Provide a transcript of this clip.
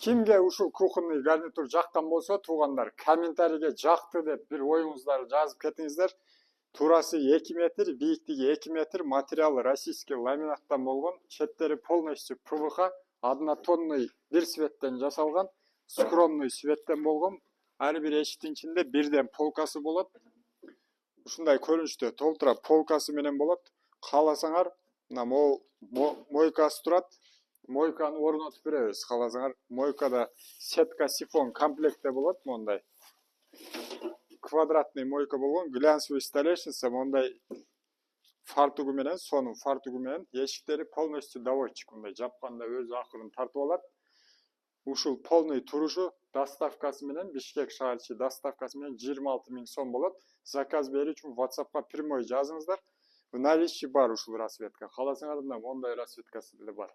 Кимге ушул кухонный гарнитур жаккан болсо, туугандар, комментарийге жакты деп бир оюңуздарды жазып кетиңиздер. Турасы 2 метр, бийиктиги 2 метр, материалы российский ламинаттан болгон, четтери полностью ПВХ, однотонный бир светтен жасалган, скромный светтен болгон. Ар бир эшиктин ичинде бирден полкасы болот. Ушундай көрүнүштө толтура полкасы менен болот. Кааласаңар, мына мойкасы турат. Мойканы орнотуп беребиз. Кааласаңар, мойкада сетка сифон комплектте болот, мондай. Квадратный мойка болгон, глянцевый столешница, мондай фартугу менен, сонун фартугу менен, эшиктери полностью доводчик, мындай жапканда өзү акырын тартып алат. Ушул полный турушу доставкасы менен, Бишкек шаар ичи доставкасы менен 26 000 сом болот. Заказ берүү үчүн WhatsAppка прямой жазыңыздар. В наличии бар ушул расветка. Кааласаңар, мондай расветкасы деле бар.